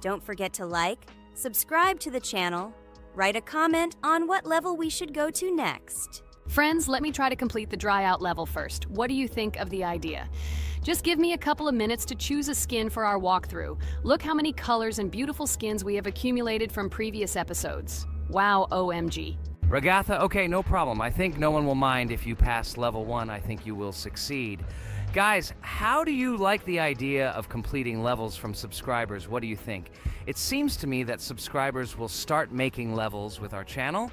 Don't forget to like, subscribe to the channel, write a comment on what level we should go to next. Friends, let me try to complete the dry out level first. What do you think of the idea? Just give me a couple of minutes to choose a skin for our walkthrough. Look how many colors and beautiful skins we have accumulated from previous episodes. Wow, OMG. Ragatha, okay, no problem. I think no one will mind if you pass level 1. I think you will succeed. Guys, how do you like the idea of completing levels from subscribers? What do you think? It seems to me that subscribers will start making levels with our channel,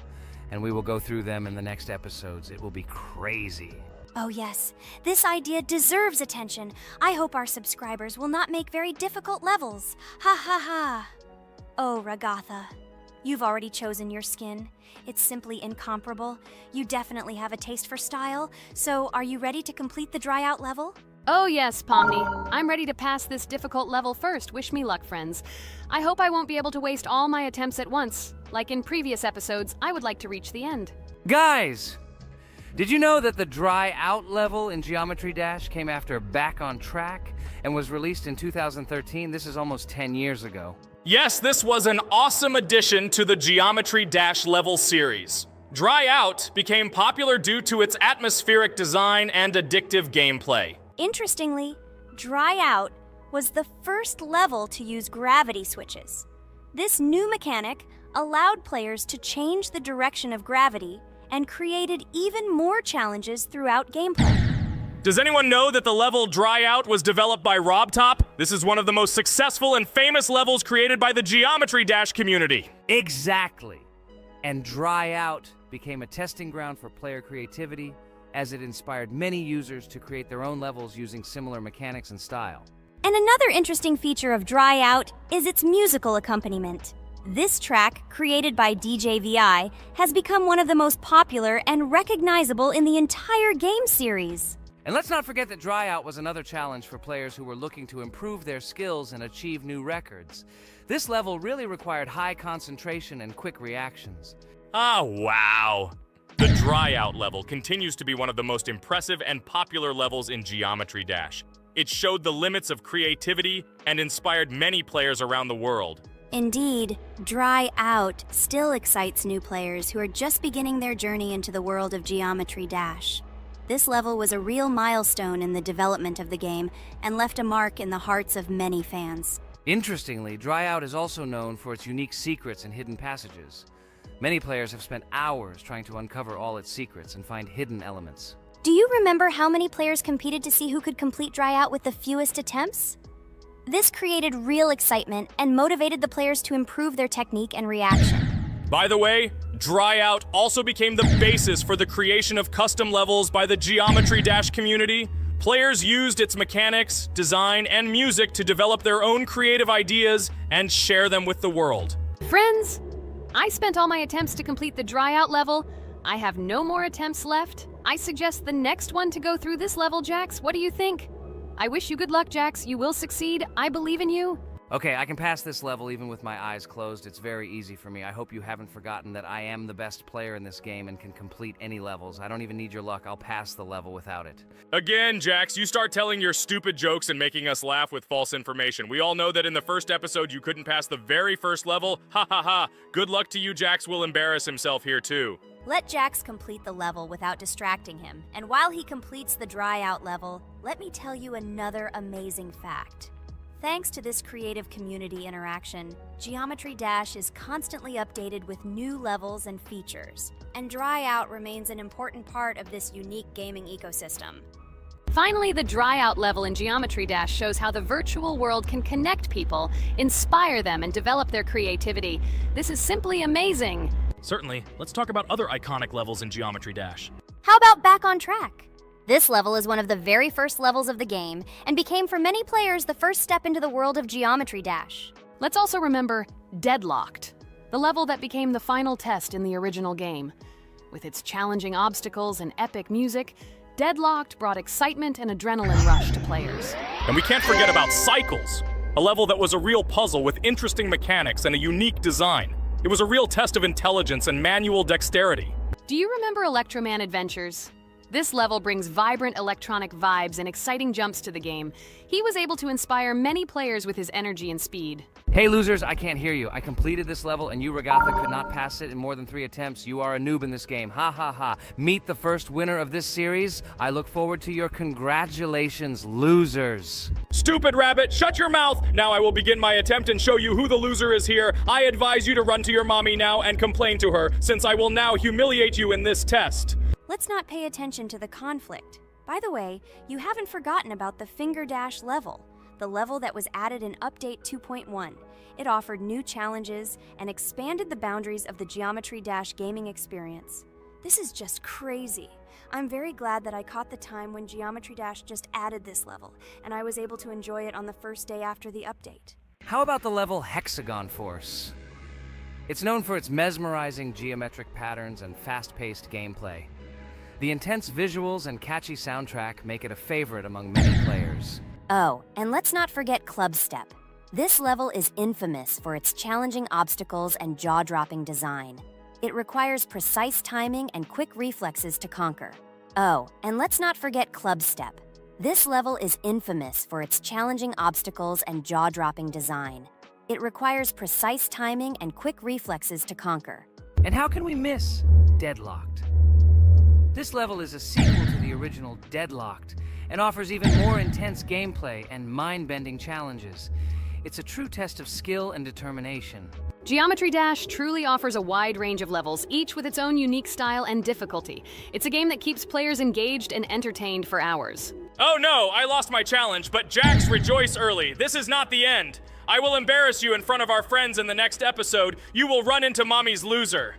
and we will go through them in the next episodes. It will be crazy. Oh yes, this idea deserves attention. I hope our subscribers will not make very difficult levels. Ha ha ha. Oh, Ragatha, you've already chosen your skin. It's simply incomparable. You definitely have a taste for style. So, are you ready to complete the dry out level? Oh yes, Pomni. I'm ready to pass this difficult level first. Wish me luck, friends. I hope I won't be able to waste all my attempts at once. Like in previous episodes, I would like to reach the end. Guys! Did you know that the dry out level in Geometry Dash came after Back on Track and was released in 2013? This is almost 10 years ago. Yes, this was an awesome addition to the Geometry Dash level series. Dry Out became popular due to its atmospheric design and addictive gameplay. Interestingly, Dry Out was the first level to use gravity switches. This new mechanic allowed players to change the direction of gravity and created even more challenges throughout gameplay. Does anyone know that the level Dry Out was developed by RobTop? This is one of the most successful and famous levels created by the Geometry Dash community. Exactly. And Dry Out became a testing ground for player creativity, as it inspired many users to create their own levels using similar mechanics and style. And another interesting feature of Dry Out is its musical accompaniment. This track, created by DJ VI, has become one of the most popular and recognizable in the entire game series. And let's not forget that Dry Out was another challenge for players who were looking to improve their skills and achieve new records. This level really required high concentration and quick reactions. Ah, wow. The Dry Out level continues to be one of the most impressive and popular levels in Geometry Dash. It showed the limits of creativity and inspired many players around the world. Indeed, Dry Out still excites new players who are just beginning their journey into the world of Geometry Dash. This level was a real milestone in the development of the game and left a mark in the hearts of many fans. Interestingly, Dry Out is also known for its unique secrets and hidden passages. Many players have spent hours trying to uncover all its secrets and find hidden elements. Do you remember how many players competed to see who could complete Dry Out with the fewest attempts? This created real excitement and motivated the players to improve their technique and reaction. By the way, Dry Out also became the basis for the creation of custom levels by the Geometry Dash community. Players used its mechanics, design, and music to develop their own creative ideas and share them with the world. Friends, I spent all my attempts to complete the Dry Out level. I have no more attempts left. I suggest the next one to go through this level, Jax. What do you think? I wish you good luck, Jax. You will succeed. I believe in you. Okay, I can pass this level even with my eyes closed. It's very easy for me. I hope you haven't forgotten that I am the best player in this game and can complete any levels. I don't even need your luck. I'll pass the level without it. Again, Jax, you start telling your stupid jokes and making us laugh with false information. We all know that in the first episode you couldn't pass the very first level. Ha ha ha. Good luck to you, Jax will embarrass himself here too. Let Jax complete the level without distracting him. And while he completes the Dry Out level, let me tell you another amazing fact. Thanks to this creative community interaction, Geometry Dash is constantly updated with new levels and features, and Dry Out remains an important part of this unique gaming ecosystem. Finally, the Dry Out level in Geometry Dash shows how the virtual world can connect people, inspire them, and develop their creativity. This is simply amazing. Certainly. Let's talk about other iconic levels in Geometry Dash. How about Back on Track? This level is one of the very first levels of the game and became for many players the first step into the world of Geometry Dash. Let's also remember Deadlocked, the level that became the final test in the original game. With its challenging obstacles and epic music, Deadlocked brought excitement and adrenaline rush to players. And we can't forget about Cycles, a level that was a real puzzle with interesting mechanics and a unique design. It was a real test of intelligence and manual dexterity. Do you remember Electroman Adventures? This level brings vibrant electronic vibes and exciting jumps to the game. He was able to inspire many players with his energy and speed. Hey losers, I can't hear you. I completed this level and you, Regatha, could not pass it in more than 3 attempts. You are a noob in this game. Ha ha ha. Meet the first winner of this series. I look forward to your congratulations, losers. Stupid rabbit, shut your mouth! Now I will begin my attempt and show you who the loser is here. I advise you to run to your mommy now and complain to her, since I will now humiliate you in this test. Let's not pay attention to the conflict. By the way, you haven't forgotten about the Finger Dash level, the level that was added in Update 2.1. It offered new challenges and expanded the boundaries of the Geometry Dash gaming experience. This is just crazy. I'm very glad that I caught the time when Geometry Dash just added this level, and I was able to enjoy it on the first day after the update. How about the level Hexagon Force? It's known for its mesmerizing geometric patterns and fast-paced gameplay. The intense visuals and catchy soundtrack make it a favorite among many players. Oh, and let's not forget Club Step. This level is infamous for its challenging obstacles and jaw-dropping design. It requires precise timing and quick reflexes to conquer. Oh, and let's not forget Club Step. This level is infamous for its challenging obstacles and jaw-dropping design. It requires precise timing and quick reflexes to conquer. And how can we miss Deadlocked? This level is a sequel to the original Deadlocked and offers even more intense gameplay and mind-bending challenges. It's a true test of skill and determination. Geometry Dash truly offers a wide range of levels, each with its own unique style and difficulty. It's a game that keeps players engaged and entertained for hours. Oh no, I lost my challenge, but Jax, rejoice early. This is not the end. I will embarrass you in front of our friends in the next episode. You will run into Mommy's loser.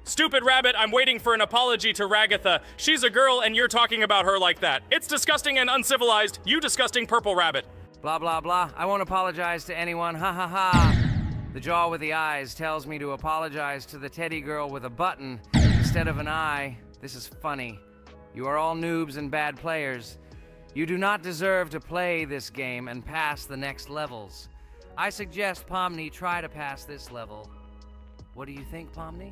Stupid rabbit, I'm waiting for an apology to Ragatha. She's a girl and you're talking about her like that. It's disgusting and uncivilized, you disgusting purple rabbit. Blah, blah, blah. I won't apologize to anyone. Ha ha ha. The jaw with the eyes tells me to apologize to the teddy girl with a button instead of an eye. This is funny. You are all noobs and bad players. You do not deserve to play this game and pass the next levels. I suggest Pomni try to pass this level. What do you think, Pomni?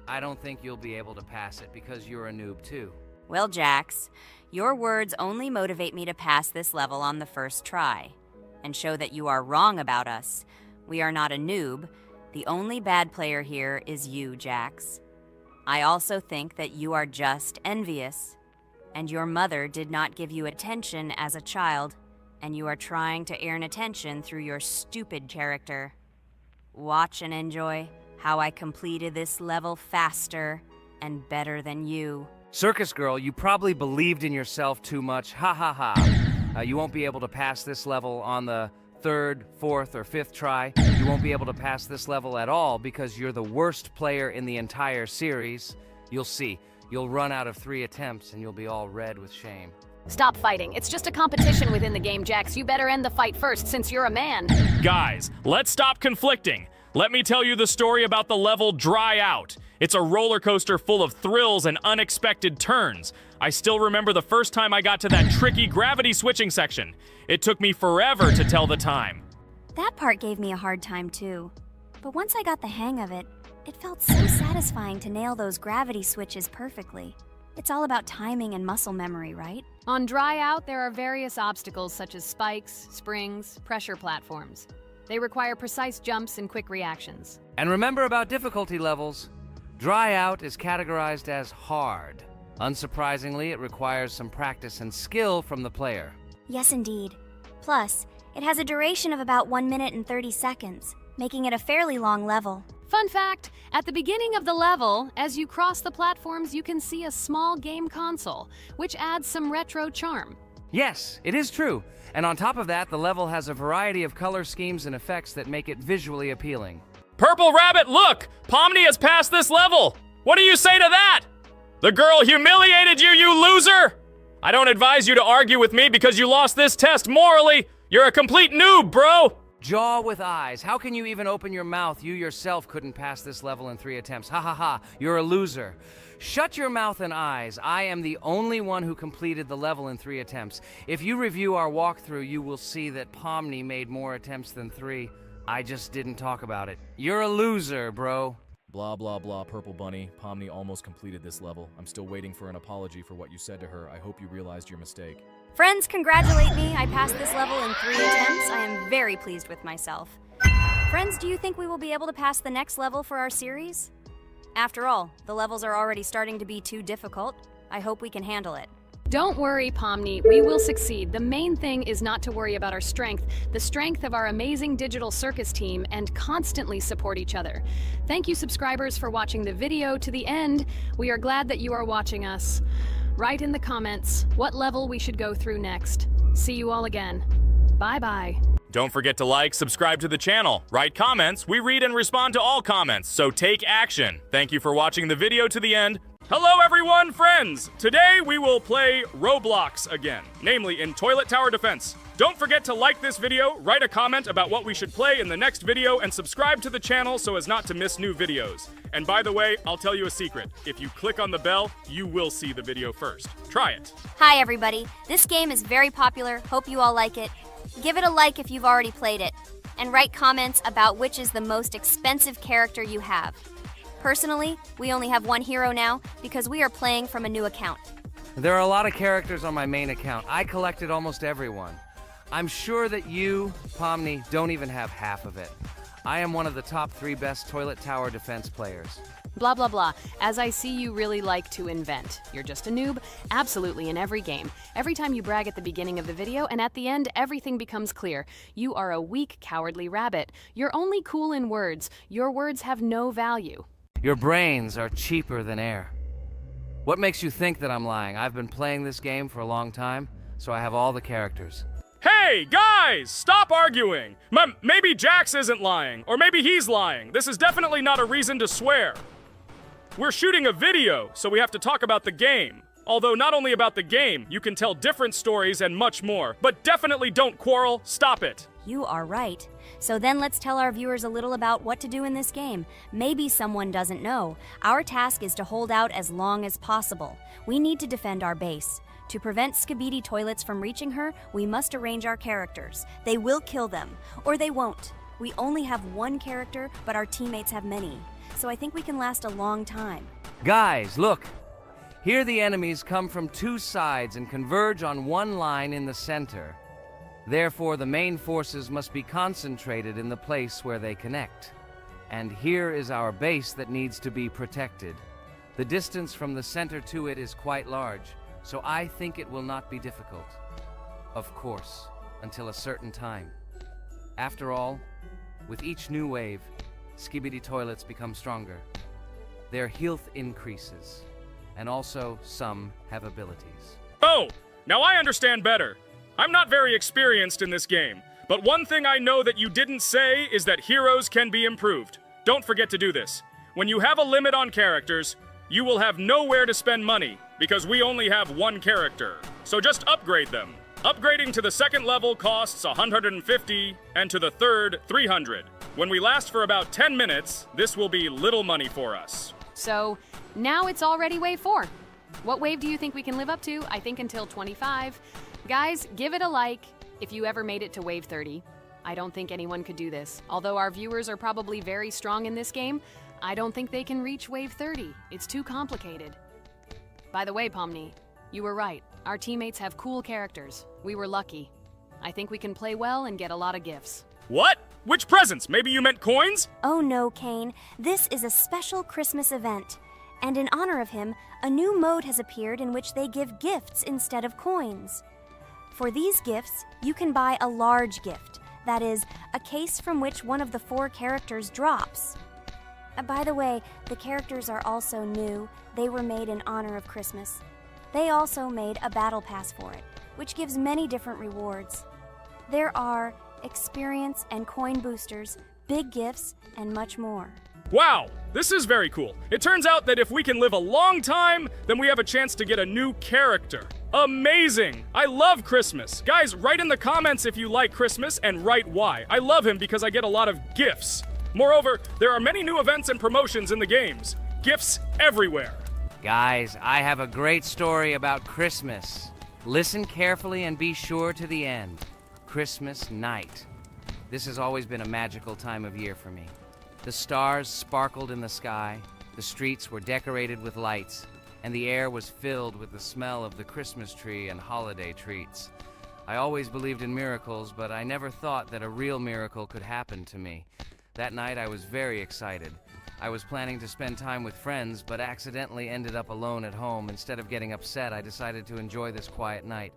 I don't think you'll be able to pass it because you're a noob too. Well, Jax, your words only motivate me to pass this level on the first try, and show that you are wrong about us. We are not a noob. The only bad player here is you, Jax. I also think that you are just envious, and your mother did not give you attention as a child, and you are trying to earn attention through your stupid character. Watch and enjoy how I completed this level faster and better than you. Circus girl, you probably believed in yourself too much. Ha ha ha. You won't be able to pass this level on the 3rd, 4th, or 5th try. You won't be able to pass this level at all because you're the worst player in the entire series. You'll see. You'll run out of 3 attempts and you'll be all red with shame. Stop fighting. It's just a competition within the game, Jax. You better end the fight first since you're a man. Guys, let's stop conflicting. Let me tell you the story about the level Dry Out. It's a roller coaster full of thrills and unexpected turns. I still remember the first time I got to that tricky gravity switching section. It took me forever to tell the time. That part gave me a hard time too. But once I got the hang of it, it felt so satisfying to nail those gravity switches perfectly. It's all about timing and muscle memory, right? On Dry Out, there are various obstacles such as spikes, springs, pressure platforms. They require precise jumps and quick reactions. And remember about difficulty levels. Dry Out is categorized as hard. Unsurprisingly, it requires some practice and skill from the player. Yes, indeed. Plus, it has a duration of about 1 minute and 30 seconds, making it a fairly long level. Fun fact, at the beginning of the level, as you cross the platforms, you can see a small game console, which adds some retro charm. Yes, it is true. And on top of that, the level has a variety of color schemes and effects that make it visually appealing. Purple Rabbit, look! Pomni has passed this level! What do you say to that? The girl humiliated you, you loser! I don't advise you to argue with me because you lost this test morally. You're a complete noob, bro! Jaw with eyes. How can you even open your mouth? You yourself couldn't pass this level in 3 attempts. Ha ha ha. You're a loser. Shut your mouth and eyes. I am the only one who completed the level in 3 attempts. If you review our walkthrough, you will see that Pomni made more attempts than 3. I just didn't talk about it. You're a loser, bro. Blah, blah, blah, Purple Bunny. Pomni almost completed this level. I'm still waiting for an apology for what you said to her. I hope you realized your mistake. Friends, congratulate me. I passed this level in 3 attempts. I am very pleased with myself. Friends, do you think we will be able to pass the next level for our series? After all, the levels are already starting to be too difficult. I hope we can handle it. Don't worry, Pomni, we will succeed. The main thing is not to worry about our strength, the strength of our amazing digital circus team, and constantly support each other. Thank you, subscribers, for watching the video to the end. We are glad that you are watching us. Write in the comments what level we should go through next. See you all again. Bye-bye. Don't forget to like, subscribe to the channel, write comments. We read and respond to all comments, so take action. Thank you for watching the video to the end. Hello everyone, friends! Today we will play Roblox again, namely in Toilet Tower Defense. Don't forget to like this video, write a comment about what we should play in the next video, and subscribe to the channel so as not to miss new videos. And by the way, I'll tell you a secret. If you click on the bell, you will see the video first. Try it. Hi everybody, this game is very popular, hope you all like it. Give it a like if you've already played it, and write comments about which is the most expensive character you have. Personally, we only have one hero now because we are playing from a new account. There are a lot of characters on my main account. I collected almost everyone. I'm sure that you, Pomni, don't even have half of it. I am one of the top 3 best Toilet Tower Defense players. Blah, blah, blah. As I see you really like to invent. You're just a noob? Absolutely, in every game. Every time you brag at the beginning of the video, and at the end, everything becomes clear. You are a weak, cowardly rabbit. You're only cool in words. Your words have no value. Your brains are cheaper than air. What makes you think that I'm lying? I've been playing this game for a long time, so I have all the characters. Hey, guys! Stop arguing! Maybe Jax isn't lying, or maybe he's lying. This is definitely not a reason to swear. We're shooting a video, so we have to talk about the game. Although not only about the game, you can tell different stories and much more. But definitely don't quarrel. Stop it. You are right. So then let's tell our viewers a little about what to do in this game. Maybe someone doesn't know. Our task is to hold out as long as possible. We need to defend our base. To prevent Skibidi Toilets from reaching her, we must arrange our characters. They will kill them, or they won't. We only have one character, but our teammates have many. So I think we can last a long time. Guys, look! Here the enemies come from 2 sides and converge on one line in the center. Therefore, the main forces must be concentrated in the place where they connect. And here is our base that needs to be protected. The distance from the center to it is quite large, so I think it will not be difficult. Of course, until a certain time. After all, with each new wave, Skibidi Toilets become stronger. Their health increases, and also some have abilities. Oh, now I understand better. I'm not very experienced in this game, but one thing I know that you didn't say is that heroes can be improved. Don't forget to do this. When you have a limit on characters, you will have nowhere to spend money, because we only have one character. So just upgrade them. Upgrading to the 2nd level costs 150, and to the 3rd, 300. When we last for about 10 minutes, this will be little money for us. So, now it's already wave 4. What wave do you think we can live up to? I think until 25. Guys, give it a like if you ever made it to wave 30. I don't think anyone could do this. Although our viewers are probably very strong in this game, I don't think they can reach wave 30. It's too complicated. By the way, Pomni, you were right. Our teammates have cool characters. We were lucky. I think we can play well and get a lot of gifts. What? Which presents? Maybe you meant coins? Oh no, Kane. This is a special Christmas event. And in honor of him, a new mode has appeared in which they give gifts instead of coins. For these gifts, you can buy a large gift. That is, a case from which one of the 4 characters drops. By the way, the characters are also new. They were made in honor of Christmas. They also made a battle pass for it, which gives many different rewards. There are experience and coin boosters, big gifts, and much more. Wow, this is very cool. It turns out that if we can live a long time, then we have a chance to get a new character. Amazing! I love Christmas. Guys, write in the comments if you like Christmas and write why. I love him because I get a lot of gifts. Moreover, there are many new events and promotions in the games. Gifts everywhere. Guys, I have a great story about Christmas. Listen carefully and be sure to the end. Christmas night. This has always been a magical time of year for me. The stars sparkled in the sky, the streets were decorated with lights, and the air was filled with the smell of the Christmas tree and holiday treats. I always believed in miracles, but I never thought that a real miracle could happen to me. That night I was very excited. I was planning to spend time with friends, but accidentally ended up alone at home. Instead of getting upset, I decided to enjoy this quiet night.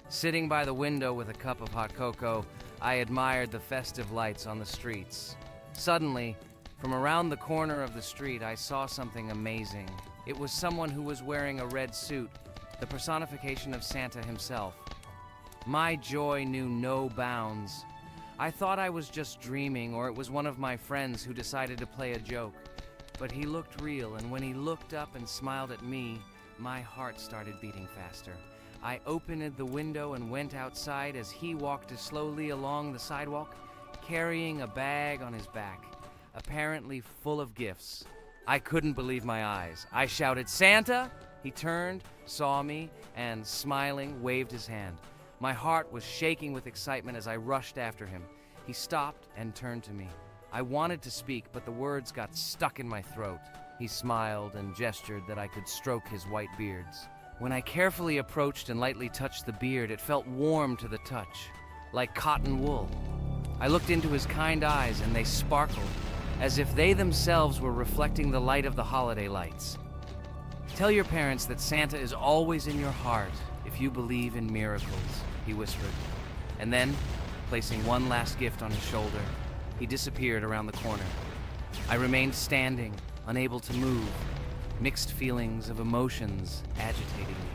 Sitting by the window with a cup of hot cocoa, I admired the festive lights on the streets. Suddenly, from around the corner of the street, I saw something amazing. It was someone who was wearing a red suit, the personification of Santa himself. My joy knew no bounds. I thought I was just dreaming, or it was one of my friends who decided to play a joke. But he looked real, and when he looked up and smiled at me, my heart started beating faster. I opened the window and went outside as he walked slowly along the sidewalk, carrying a bag on his back, apparently full of gifts. I couldn't believe my eyes. I shouted, "Santa!" He turned, saw me, and smiling, waved his hand. My heart was shaking with excitement as I rushed after him. He stopped and turned to me. I wanted to speak, but the words got stuck in my throat. He smiled and gestured that I could stroke his white beards. When I carefully approached and lightly touched the beard, it felt warm to the touch, like cotton wool. I looked into his kind eyes, and they sparkled, as if they themselves were reflecting the light of the holiday lights. "Tell your parents that Santa is always in your heart if you believe in miracles," he whispered. And then, placing one last gift on his shoulder, he disappeared around the corner. I remained standing, unable to move, mixed feelings of emotions agitating me.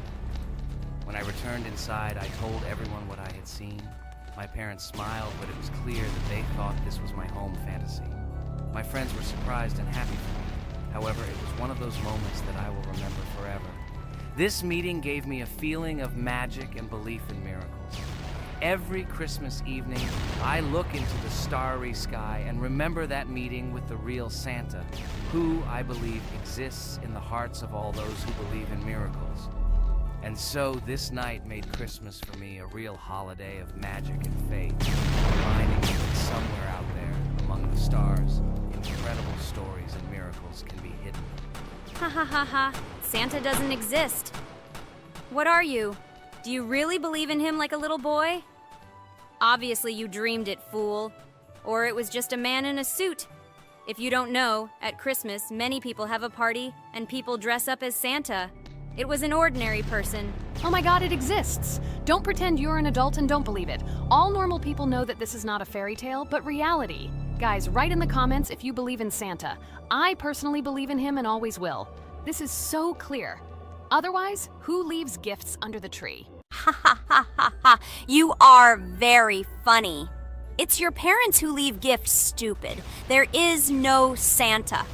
When I returned inside, I told everyone what I had seen. My parents smiled, but it was clear that they thought this was my home fantasy. My friends were surprised and happy for me. However, it was one of those moments that I will remember forever. This meeting gave me a feeling of magic and belief in miracles. Every Christmas evening, I look into the starry sky and remember that meeting with the real Santa, who, I believe, exists in the hearts of all those who believe in miracles. And so this night made Christmas for me a real holiday of magic and faith, reminding me that somewhere out there, among the stars, incredible stories and miracles can be hidden. Ha ha ha ha. Santa doesn't exist. What are you? Do you really believe in him like a little boy? Obviously you dreamed it, fool. Or it was just a man in a suit. If you don't know, at Christmas, many people have a party and people dress up as Santa. It was an ordinary person. Oh my god, it exists! Don't pretend you're an adult and don't believe it. All normal people know that this is not a fairy tale, but reality. Guys, write in the comments if you believe in Santa. I personally believe in him and always will. This is so clear. Otherwise, who leaves gifts under the tree? Ha ha ha ha ha. You are very funny. It's your parents who leave gifts, stupid. There is no Santa.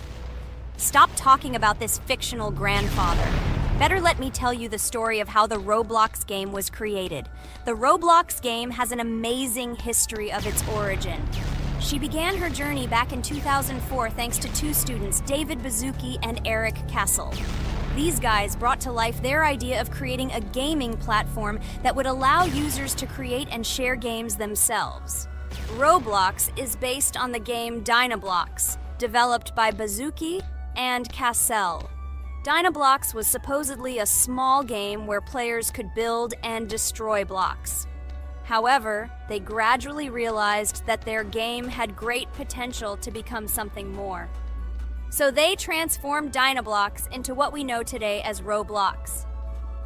Stop talking about this fictional grandfather. Better let me tell you the story of how the Roblox game was created. The Roblox game has an amazing history of its origin. She began her journey back in 2004 thanks to two students, David Bazuki and Eric Kessel. These guys brought to life their idea of creating a gaming platform that would allow users to create and share games themselves. Roblox is based on the game Dynablox, developed by Bazuki and Cassell. Dynablox was supposedly a small game where players could build and destroy blocks. However, they gradually realized that their game had great potential to become something more. So they transformed Dynablox into what we know today as Roblox.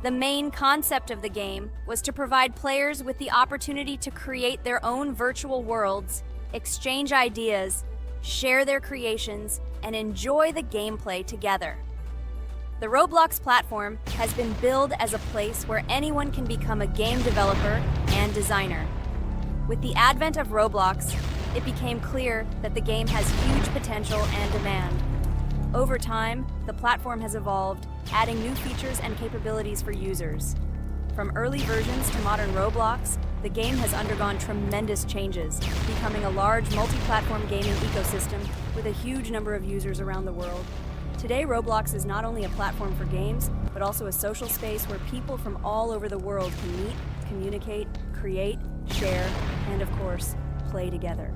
The main concept of the game was to provide players with the opportunity to create their own virtual worlds, exchange ideas, share their creations, and enjoy the gameplay together. The Roblox platform has been billed as a place where anyone can become a game developer and designer. With the advent of Roblox, it became clear that the game has huge potential and demand. Over time, the platform has evolved, adding new features and capabilities for users. From early versions to modern Roblox, the game has undergone tremendous changes, becoming a large multi-platform gaming ecosystem with a huge number of users around the world. Today, Roblox is not only a platform for games, but also a social space where people from all over the world can meet, communicate, create, share, and of course, play together.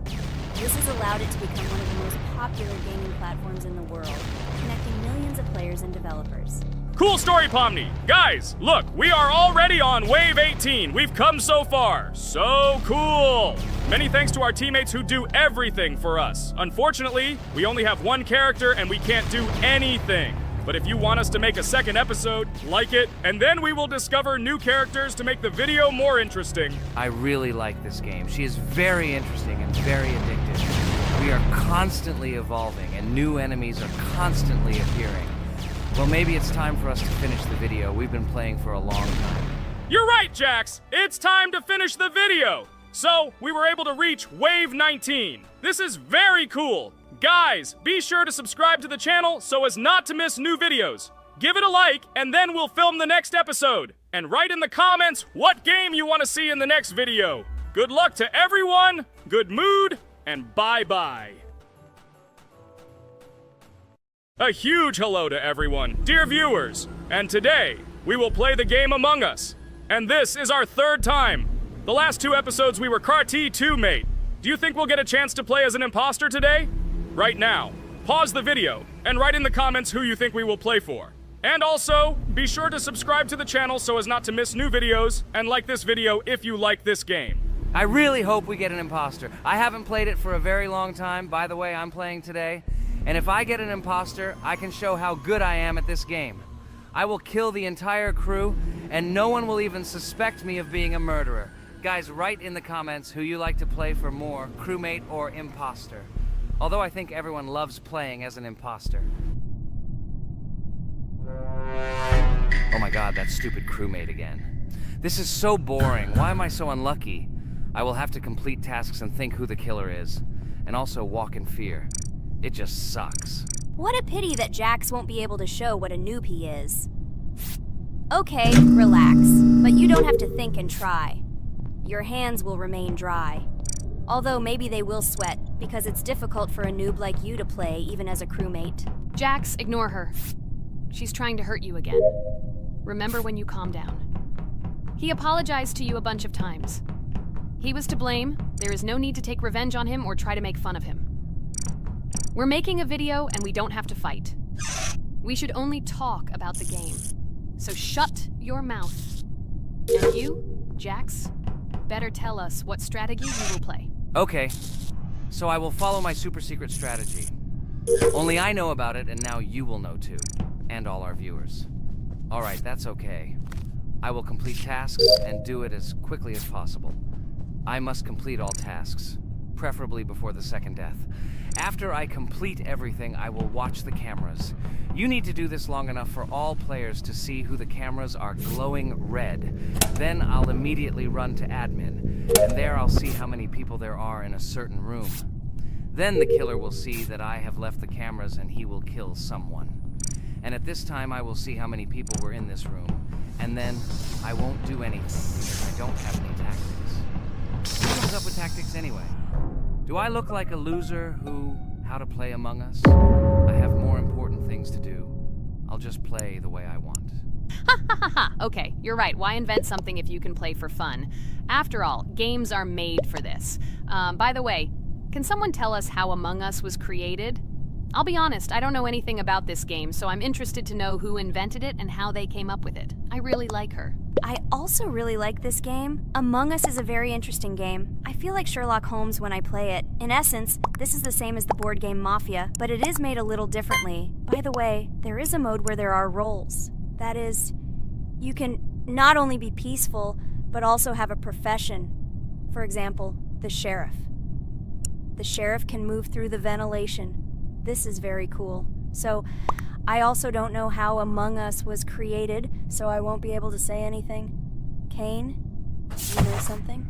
This has allowed it to become one of the most popular gaming platforms in the world, connecting millions of players and developers. Cool story, Pomni. Guys, look, we are already on Wave 18. We've come so far. So cool. Many thanks to our teammates who do everything for us. Unfortunately, we only have one character and we can't do anything. But if you want us to make a second episode, like it, and then we will discover new characters to make the video more interesting. I really like this game. She is very interesting and very addictive. We are constantly evolving and new enemies are constantly appearing. Well, maybe it's time for us to finish the video. We've been playing for a long time. You're right, Jax. It's time to finish the video. So, we were able to reach Wave 19. This is very cool. Guys, be sure to subscribe to the channel so as not to miss new videos. Give it a like, and then we'll film the next episode. And write in the comments what game you want to see in the next video. Good luck to everyone, good mood, and bye-bye. A huge hello to everyone, dear viewers. And today, we will play the game Among Us. And this is our third time. The last two episodes we were Carti 2 mate. Do you think we'll get a chance to play as an imposter today? Right now, pause the video and write in the comments who you think we will play for. And also, be sure to subscribe to the channel so as not to miss new videos, and like this video if you like this game. I really hope we get an imposter. I haven't played it for a very long time. By the way, I'm playing today. And if I get an imposter, I can show how good I am at this game. I will kill the entire crew, and no one will even suspect me of being a murderer. Guys, write in the comments who you like to play for more, crewmate or imposter. Although I think everyone loves playing as an imposter. Oh my god, that stupid crewmate again. This is so boring. Why am I so unlucky? I will have to complete tasks and think who the killer is. And also walk in fear. It just sucks. What a pity that Jax won't be able to show what a noob he is. Okay, relax. But you don't have to think and try. Your hands will remain dry. Although maybe they will sweat, because it's difficult for a noob like you to play, even as a crewmate. Jax, ignore her. She's trying to hurt you again. Remember when you calm down. He apologized to you a bunch of times. He was to blame. There is no need to take revenge on him or try to make fun of him. We're making a video and we don't have to fight. We should only talk about the game. So shut your mouth. And you, Jax, better tell us what strategy you will play. Okay, so I will follow my super secret strategy. Only I know about it, and now you will know too. And all our viewers. Alright, that's okay. I will complete tasks and do it as quickly as possible. I must complete all tasks, preferably before the second death. After I complete everything, I will watch the cameras. You need to do this long enough for all players to see who the cameras are glowing red. Then I'll immediately run to admin, and there I'll see how many people there are in a certain room. Then the killer will see that I have left the cameras and he will kill someone. And at this time I will see how many people were in this room, and then I won't do anything because I don't have any tactics. What comes up with tactics anyway? Do I look like a loser who, how to play Among Us? I have more important things to do. I'll just play the way I want. Ha ha ha ha! Okay, you're right. Why invent something if you can play for fun? After all, games are made for this. By the way, can someone tell us how Among Us was created? I'll be honest, I don't know anything about this game, so I'm interested to know who invented it and how they came up with it. I really like her. I also really like this game. Among Us is a very interesting game. I feel like Sherlock Holmes when I play it. In essence, this is the same as the board game Mafia, but it is made a little differently. By the way, there is a mode where there are roles. That is, you can not only be peaceful, but also have a profession. For example, the sheriff. The sheriff can move through the ventilation. This is very cool. So, I also don't know how Among Us was created, so I won't be able to say anything. Kane, you know something?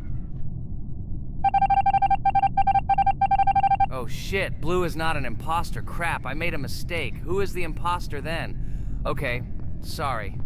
Oh shit, Blue is not an imposter. Crap, I made a mistake. Who is the imposter then? Okay, sorry.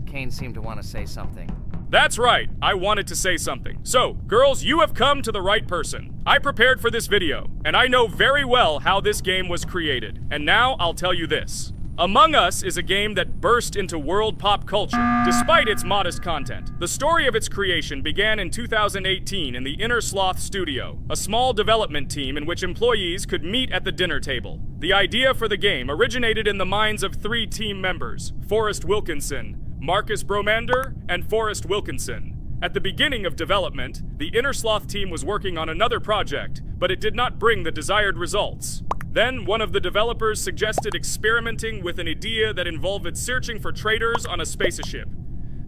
Kane seemed to want to say something. That's right, I wanted to say something. So, girls, you have come to the right person. I prepared for this video, and I know very well how this game was created. And now I'll tell you this. Among Us is a game that burst into world pop culture, despite its modest content. The story of its creation began in 2018 in the Inner Sloth Studio, a small development team in which employees could meet at the dinner table. The idea for the game originated in the minds of 3 team members, Forrest Wilkinson, Marcus Bromander, and Forrest Wilkinson. At the beginning of development, the Inner Sloth team was working on another project, but it did not bring the desired results. Then, one of the developers suggested experimenting with an idea that involved searching for traitors on a spaceship.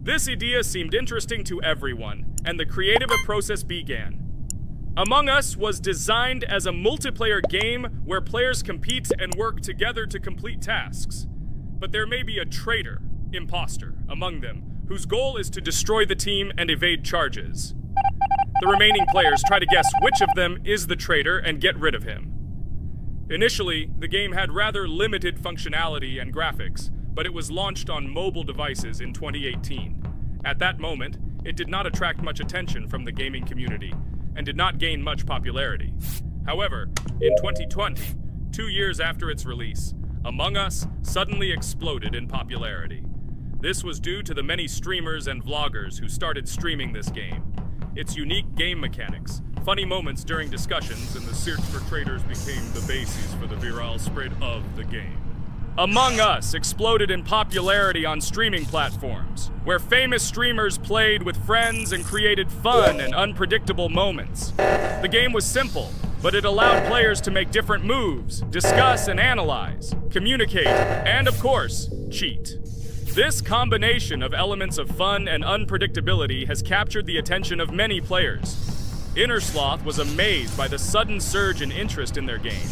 This idea seemed interesting to everyone, and the creative process began. Among Us was designed as a multiplayer game where players compete and work together to complete tasks. But there may be a traitor, imposter, among them, whose goal is to destroy the team and evade charges. The remaining players try to guess which of them is the traitor and get rid of him. Initially, the game had rather limited functionality and graphics, but it was launched on mobile devices in 2018. At that moment, it did not attract much attention from the gaming community, and did not gain much popularity. However, in 2020, 2 years after its release, Among Us suddenly exploded in popularity. This was due to the many streamers and vloggers who started streaming this game. Its unique game mechanics, funny moments during discussions, and the search for traitors became the basis for the viral spread of the game. Among Us exploded in popularity on streaming platforms, where famous streamers played with friends and created fun and unpredictable moments. The game was simple, but it allowed players to make different moves, discuss and analyze, communicate, and of course, cheat. This combination of elements of fun and unpredictability has captured the attention of many players. Inner Sloth was amazed by the sudden surge in interest in their game,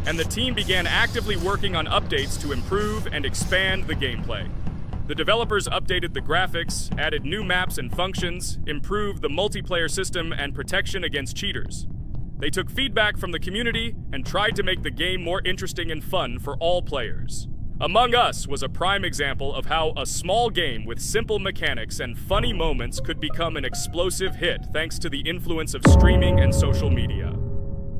and the team began actively working on updates to improve and expand the gameplay. The developers updated the graphics, added new maps and functions, improved the multiplayer system and protection against cheaters. They took feedback from the community and tried to make the game more interesting and fun for all players. Among Us was a prime example of how a small game with simple mechanics and funny moments could become an explosive hit thanks to the influence of streaming and social media.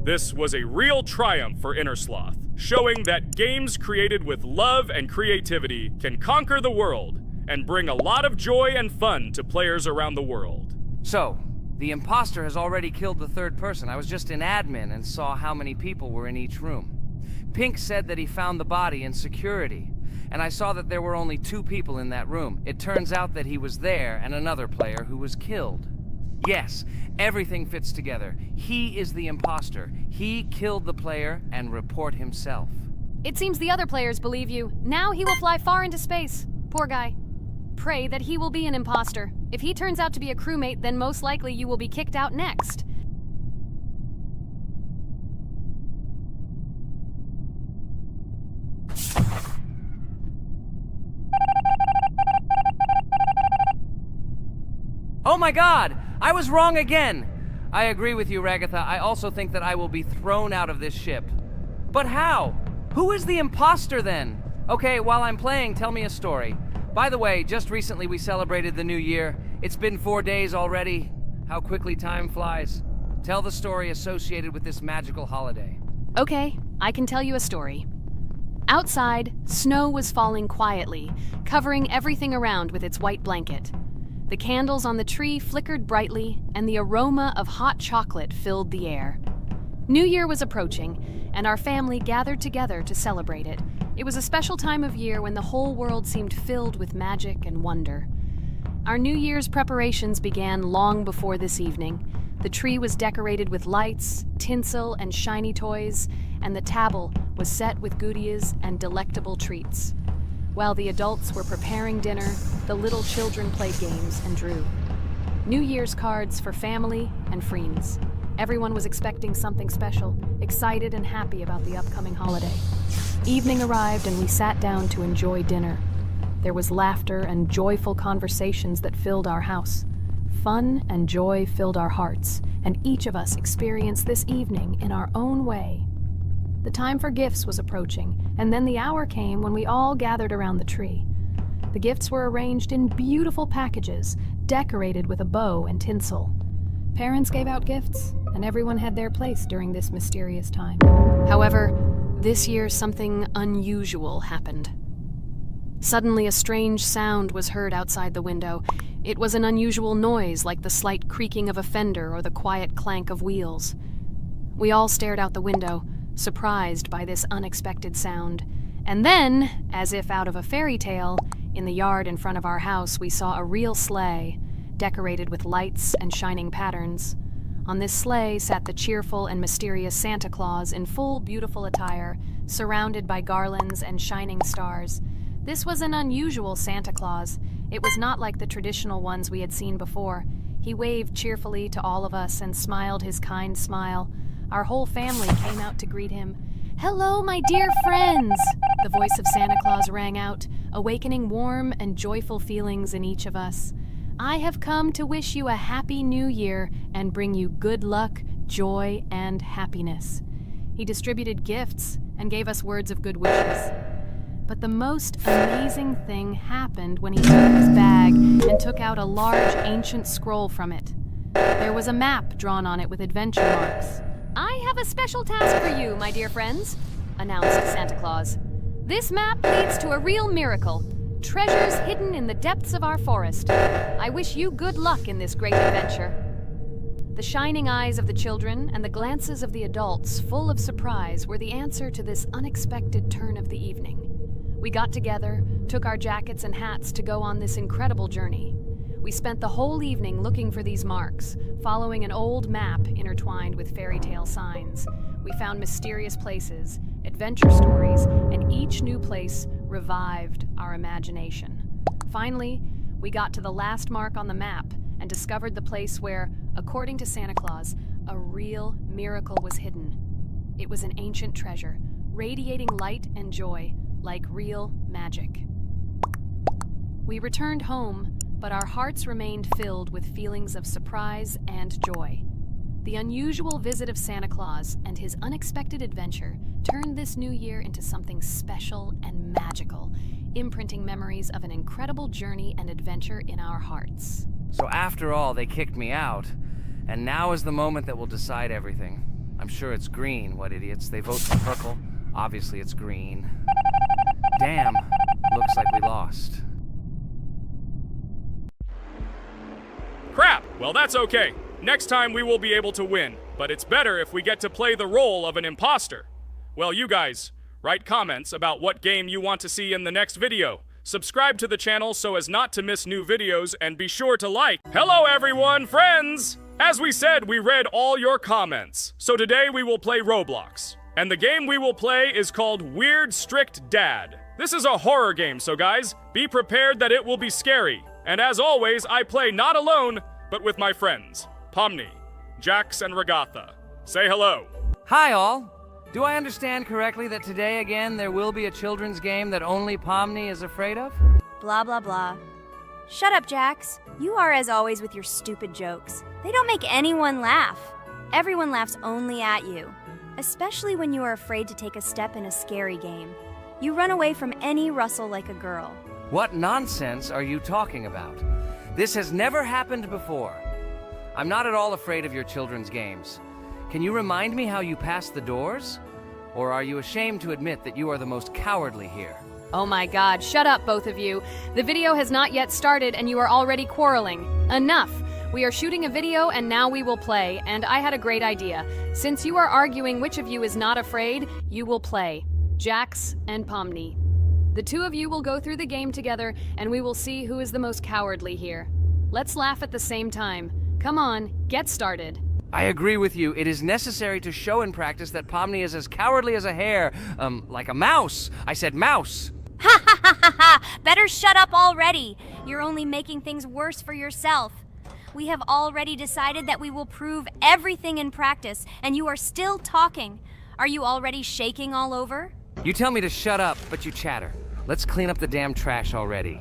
This was a real triumph for Inner Sloth, showing that games created with love and creativity can conquer the world and bring a lot of joy and fun to players around the world. So, the imposter has already killed the third person. I was just in admin and saw how many people were in each room. Pink said that he found the body in security, and I saw that there were only 2 people in that room. It turns out that he was there and another player who was killed. Yes, everything fits together. He is the imposter. He killed the player and report himself. It seems the other players believe you. Now he will fly far into space. Poor guy. Pray that he will be an imposter. If he turns out to be a crewmate, then most likely you will be kicked out next. Oh my god! I was wrong again! I agree with you, Ragatha. I also think that I will be thrown out of this ship. But how? Who is the imposter then? Okay, while I'm playing, tell me a story. By the way, just recently we celebrated the new year. It's been 4 days already. How quickly time flies. Tell the story associated with this magical holiday. Okay, I can tell you a story. Outside, snow was falling quietly, covering everything around with its white blanket. The candles on the tree flickered brightly, and the aroma of hot chocolate filled the air. New Year was approaching, and our family gathered together to celebrate it. It was a special time of year when the whole world seemed filled with magic and wonder. Our New Year's preparations began long before this evening. The tree was decorated with lights, tinsel, and shiny toys, and the table was set with goodies and delectable treats. While the adults were preparing dinner, the little children played games and drew. New Year's cards for family and friends. Everyone was expecting something special, excited and happy about the upcoming holiday. Evening arrived and we sat down to enjoy dinner. There was laughter and joyful conversations that filled our house. Fun and joy filled our hearts, and each of us experienced this evening in our own way. The time for gifts was approaching, and then the hour came when we all gathered around the tree. The gifts were arranged in beautiful packages, decorated with a bow and tinsel. Parents gave out gifts, and everyone had their place during this mysterious time. However, this year something unusual happened. Suddenly, a strange sound was heard outside the window. It was an unusual noise, like the slight creaking of a fender or the quiet clank of wheels. We all stared out the window, surprised by this unexpected sound. And then, as if out of a fairy tale, in the yard in front of our house, we saw a real sleigh, decorated with lights and shining patterns. On this sleigh sat the cheerful and mysterious Santa Claus in full, beautiful attire, surrounded by garlands and shining stars. This was an unusual Santa Claus. It was not like the traditional ones we had seen before. He waved cheerfully to all of us and smiled his kind smile. Our whole family came out to greet him. "Hello, my dear friends!" The voice of Santa Claus rang out, awakening warm and joyful feelings in each of us. "I have come to wish you a happy new year and bring you good luck, joy, and happiness." He distributed gifts and gave us words of good wishes. But the most amazing thing happened when he took his bag and took out a large ancient scroll from it. There was a map drawn on it with adventure marks. "I have a special task for you, my dear friends," announced Santa Claus. "This map leads to a real miracle. Treasures hidden in the depths of our forest. I wish you good luck in this great adventure." The shining eyes of the children and the glances of the adults, full of surprise, were the answer to this unexpected turn of the evening. We got together, took our jackets and hats to go on this incredible journey. We spent the whole evening looking for these marks, following an old map intertwined with fairy tale signs. We found mysterious places, adventure stories, and each new place revived our imagination. Finally, we got to the last mark on the map and discovered the place where, according to Santa Claus, a real miracle was hidden. It was an ancient treasure, radiating light and joy, like real magic. We returned home, but our hearts remained filled with feelings of surprise and joy. The unusual visit of Santa Claus and his unexpected adventure turned this new year into something special and magical, imprinting memories of an incredible journey and adventure in our hearts. So after all, they kicked me out, and now is the moment that will decide everything. I'm sure it's green, what idiots. They vote for purple. Obviously it's green. Damn, looks like we lost. Crap! Well, that's okay. Next time we will be able to win, but it's better if we get to play the role of an imposter. Well, you guys, write comments about what game you want to see in the next video. Subscribe to the channel so as not to miss new videos, and be sure to like. Hello everyone, friends! As we said, we read all your comments. So today we will play Roblox. And the game we will play is called Weird Strict Dad. This is a horror game, so guys, be prepared that it will be scary. And as always, I play not alone, but with my friends, Pomni, Jax, and Regatha. Say hello. Hi all! Do I understand correctly that today again there will be a children's game that only Pomni is afraid of? Blah, blah, blah. Shut up, Jax. You are as always with your stupid jokes. They don't make anyone laugh. Everyone laughs only at you, especially when you are afraid to take a step in a scary game. You run away from any rustle like a girl. What nonsense are you talking about? This has never happened before. I'm not at all afraid of your children's games. Can you remind me how you passed the doors? Or are you ashamed to admit that you are the most cowardly here? Oh my god, shut up, both of you. The video has not yet started and you are already quarreling. Enough! We are shooting a video and now we will play, and I had a great idea. Since you are arguing which of you is not afraid, you will play. Jax and Pomni. The two of you will go through the game together and we will see who is the most cowardly here. Let's laugh at the same time. Come on, get started. I agree with you. It is necessary to show in practice that Pomni is as cowardly as a hare. Like a mouse. I said mouse. Ha ha ha ha ha! Better shut up already. You're only making things worse for yourself. We have already decided that we will prove everything in practice, and you are still talking. Are you already shaking all over? You tell me to shut up, but you chatter. Let's clean up the damn trash already.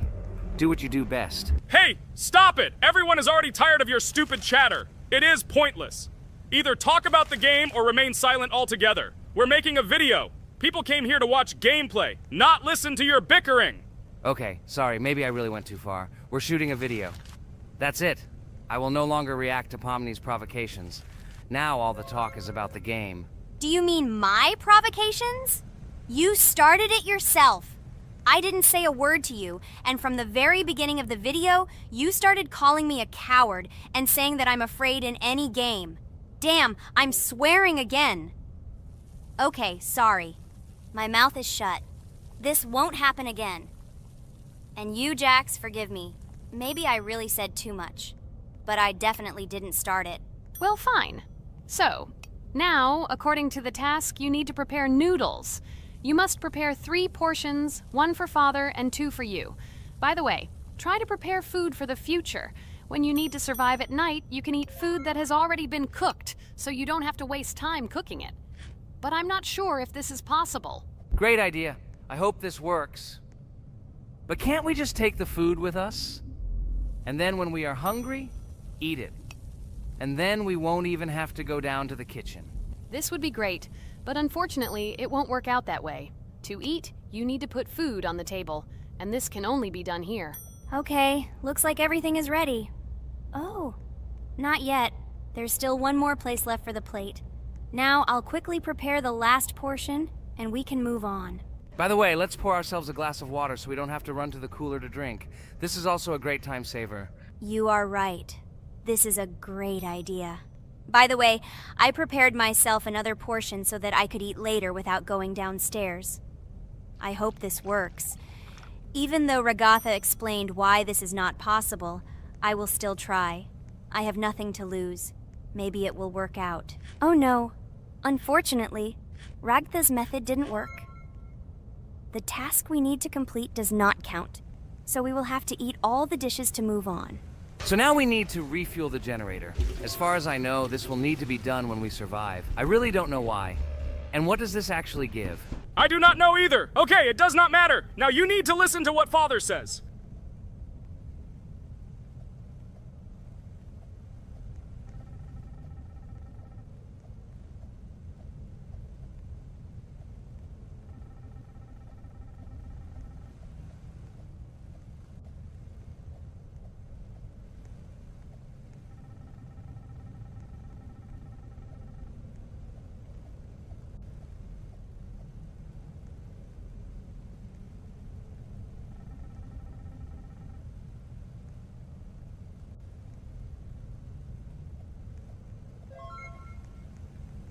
Do what you do best. Hey, stop it! Everyone is already tired of your stupid chatter. It is pointless. Either talk about the game or remain silent altogether. We're making a video. People came here to watch gameplay, not listen to your bickering. Okay, sorry, maybe I really went too far. We're shooting a video. That's it. I will no longer react to Pomni's provocations. Now all the talk is about the game. Do you mean my provocations? You started it yourself. I didn't say a word to you, and from the very beginning of the video, you started calling me a coward and saying that I'm afraid in any game. Damn, I'm swearing again. Okay, sorry. My mouth is shut. This won't happen again. And you, Jax, forgive me. Maybe I really said too much, but I definitely didn't start it. Well, fine. So, now, according to the task, you need to prepare noodles. You must prepare 3 portions, 1 for Father and 2 for you. By the way, try to prepare food for the future. When you need to survive at night, you can eat food that has already been cooked, so you don't have to waste time cooking it. But I'm not sure if this is possible. Great idea. I hope this works. But can't we just take the food with us? And then when we are hungry, eat it. And then we won't even have to go down to the kitchen. This would be great, but unfortunately, it won't work out that way. To eat, you need to put food on the table, and this can only be done here. Okay, looks like everything is ready. Oh, not yet. There's still one more place left for the plate. Now I'll quickly prepare the last portion, and we can move on. By the way, let's pour ourselves a glass of water so we don't have to run to the cooler to drink. This is also a great time saver. You are right. This is a great idea. By the way, I prepared myself another portion so that I could eat later without going downstairs. I hope this works. Even though Ragatha explained why this is not possible, I will still try. I have nothing to lose. Maybe it will work out. Oh no. Unfortunately, Ragatha's method didn't work. The task we need to complete does not count, so we will have to eat all the dishes to move on. So now we need to refuel the generator. As far as I know, this will need to be done when we survive. I really don't know why. And what does this actually give? I do not know either. Okay, it does not matter. Now you need to listen to what Father says.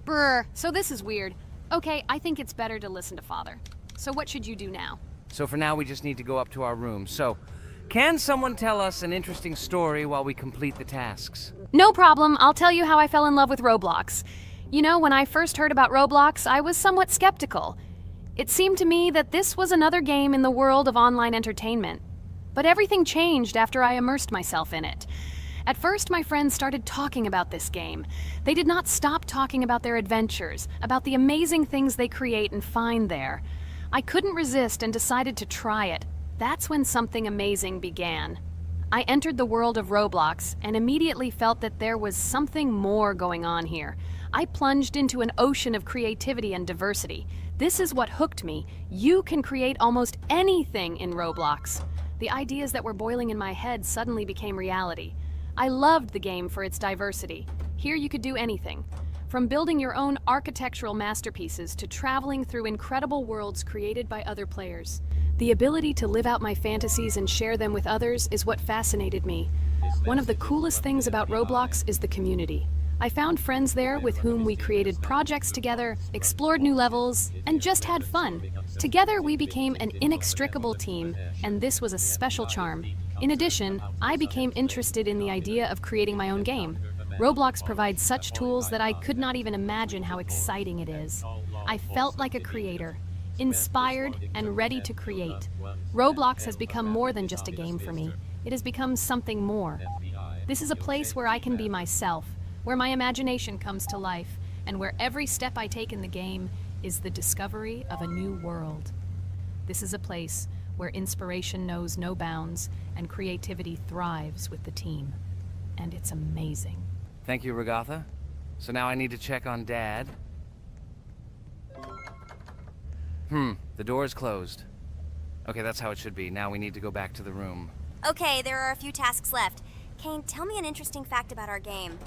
Brr, so this is weird. Okay, I think it's better to listen to Father. So what should you do now? So for now, we just need to go up to our room. So, can someone tell us an interesting story while we complete the tasks? No problem, I'll tell you how I fell in love with Roblox. You know, when I first heard about Roblox, I was somewhat skeptical. It seemed to me that this was another game in the world of online entertainment. But everything changed after I immersed myself in it. At first, my friends started talking about this game. They did not stop talking about their adventures, about the amazing things they create and find there. I couldn't resist and decided to try it. That's when something amazing began. I entered the world of Roblox and immediately felt that there was something more going on here. I plunged into an ocean of creativity and diversity. This is what hooked me. You can create almost anything in Roblox. The ideas that were boiling in my head suddenly became reality. I loved the game for its diversity. Here you could do anything. From building your own architectural masterpieces to traveling through incredible worlds created by other players. The ability to live out my fantasies and share them with others is what fascinated me. One of the coolest things about Roblox is the community. I found friends there with whom we created projects together, explored new levels, and just had fun. Together we became an inextricable team, and this was a special charm. In addition, I became interested in the idea of creating my own game. Roblox provides such tools that I could not even imagine how exciting it is. I felt like a creator, inspired and ready to create. Roblox has become more than just a game for me. It has become something more. This is a place where I can be myself, where my imagination comes to life, and where every step I take in the game is the discovery of a new world. This is a place where inspiration knows no bounds and creativity thrives with the team. And it's amazing. Thank you, Ragatha. So now I need to check on Dad. The door is closed. Okay, that's how it should be. Now we need to go back to the room. Okay, there are a few tasks left. Kane, tell me an interesting fact about our game.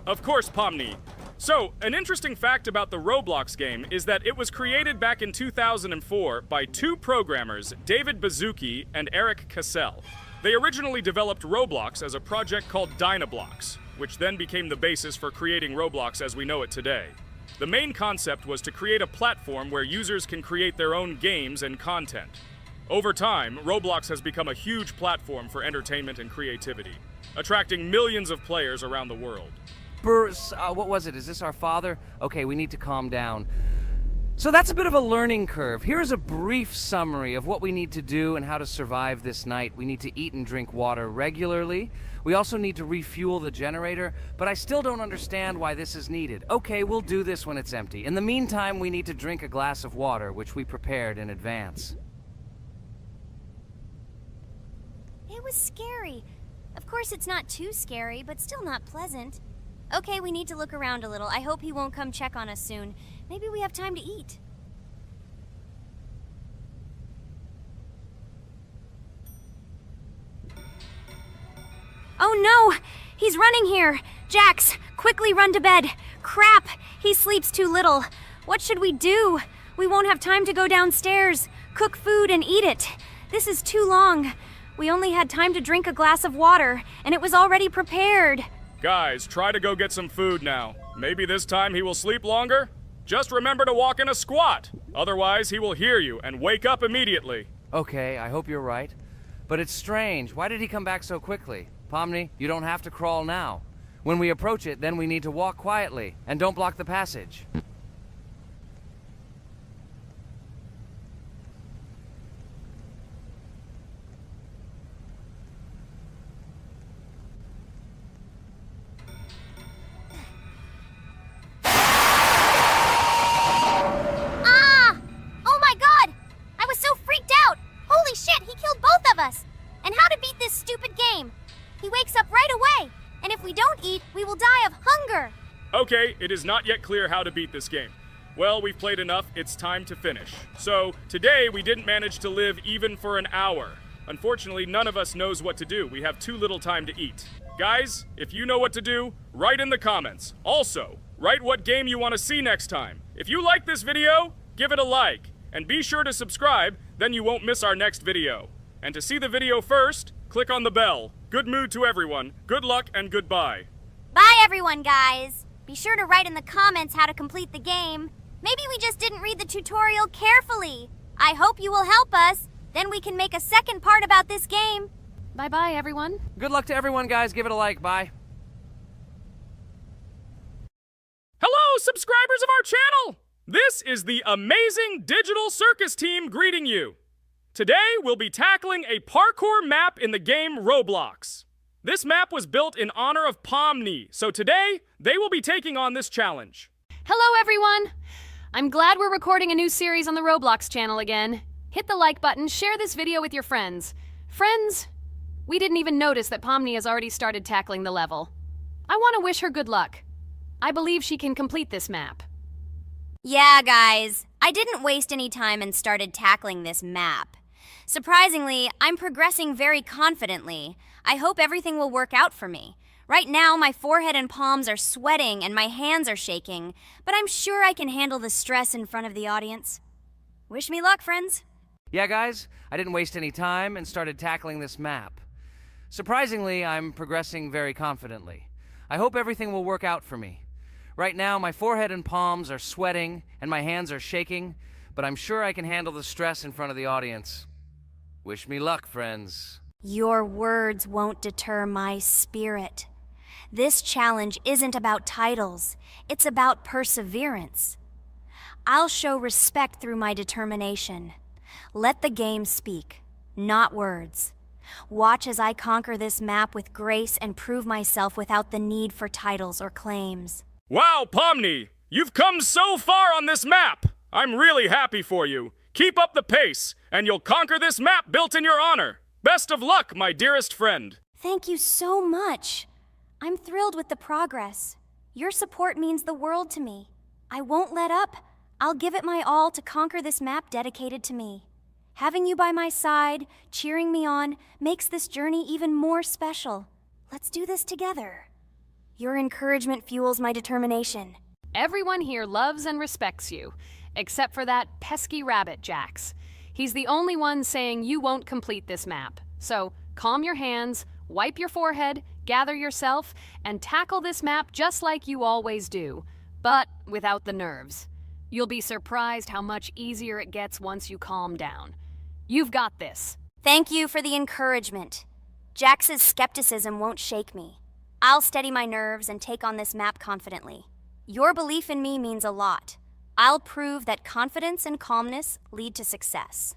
Of course, Pomni. So, an interesting fact about the Roblox game is that it was created back in 2004 by two programmers, David Baszucki and Eric Cassell. They originally developed Roblox as a project called Dynablocks, which then became the basis for creating Roblox as we know it today. The main concept was to create a platform where users can create their own games and content. Over time, Roblox has become a huge platform for entertainment and creativity, attracting millions of players around the world. Bruce, what was it? Is this our father? Okay, we need to calm down. So that's a bit of a learning curve. Here's a brief summary of what we need to do and how to survive this night. We need to eat and drink water regularly. We also need to refuel the generator, but I still don't understand why this is needed. Okay, we'll do this when it's empty. In the meantime, we need to drink a glass of water, which we prepared in advance. It was scary. Of course, it's not too scary, but still not pleasant. Okay, we need to look around a little. I hope he won't come check on us soon. Maybe we have time to eat. Oh no! He's running here! Jax, quickly run to bed! Crap! He sleeps too little. What should we do? We won't have time to go downstairs, cook food, and eat it. This is too long. We only had time to drink a glass of water, and it was already prepared. Guys, try to go get some food now. Maybe this time he will sleep longer? Just remember to walk in a squat. Otherwise, he will hear you and wake up immediately. Okay, I hope you're right. But it's strange. Why did he come back so quickly? Pomni, you don't have to crawl now. When we approach it, then we need to walk quietly. And don't block the passage. And how to beat this stupid game. He wakes up right away, and if we don't eat, we will die of hunger. Okay, it is not yet clear how to beat this game. Well, we've played enough, it's time to finish. So, today we didn't manage to live even for an hour. Unfortunately, none of us knows what to do. We have too little time to eat. Guys, if you know what to do, write in the comments. Also, write what game you want to see next time. If you like this video, give it a like. And be sure to subscribe, then you won't miss our next video. And to see the video first, click on the bell. Good mood to everyone. Good luck and goodbye. Bye everyone, guys. Be sure to write in the comments how to complete the game. Maybe we just didn't read the tutorial carefully. I hope you will help us. Then we can make a second part about this game. Bye-bye, everyone. Good luck to everyone, guys. Give it a like. Bye. Hello, subscribers of our channel! This is the amazing Digital Circus team greeting you. Today, we'll be tackling a parkour map in the game Roblox. This map was built in honor of Pomni, so today, they will be taking on this challenge. Hello, everyone. I'm glad we're recording a new series on the Roblox channel again. Hit the like button, share this video with your friends. Friends, we didn't even notice that Pomni has already started tackling the level. I want to wish her good luck. I believe she can complete this map. Yeah, guys. I didn't waste any time and started tackling this map. Surprisingly, I'm progressing very confidently. I hope everything will work out for me. Right now, my forehead and palms are sweating and my hands are shaking, but I'm sure I can handle the stress in front of the audience. Wish me luck, friends. Yeah, guys, I didn't waste any time and started tackling this map. Surprisingly, I'm progressing very confidently. I hope everything will work out for me. Right now, my forehead and palms are sweating and my hands are shaking, but I'm sure I can handle the stress in front of the audience. Wish me luck, friends. Your words won't deter my spirit. This challenge isn't about titles. It's about perseverance. I'll show respect through my determination. Let the game speak, not words. Watch as I conquer this map with grace and prove myself without the need for titles or claims. Wow, Pomni! You've come so far on this map! I'm really happy for you. Keep up the pace, and you'll conquer this map built in your honor. Best of luck, my dearest friend. Thank you so much. I'm thrilled with the progress. Your support means the world to me. I won't let up. I'll give it my all to conquer this map dedicated to me. Having you by my side, cheering me on, makes this journey even more special. Let's do this together. Your encouragement fuels my determination. Everyone here loves and respects you, except for that pesky rabbit, Jax. He's the only one saying you won't complete this map. So calm your hands, wipe your forehead, gather yourself, and tackle this map just like you always do, but without the nerves. You'll be surprised how much easier it gets once you calm down. You've got this. Thank you for the encouragement. Jax's skepticism won't shake me. I'll steady my nerves and take on this map confidently. Your belief in me means a lot. I'll prove that confidence and calmness lead to success.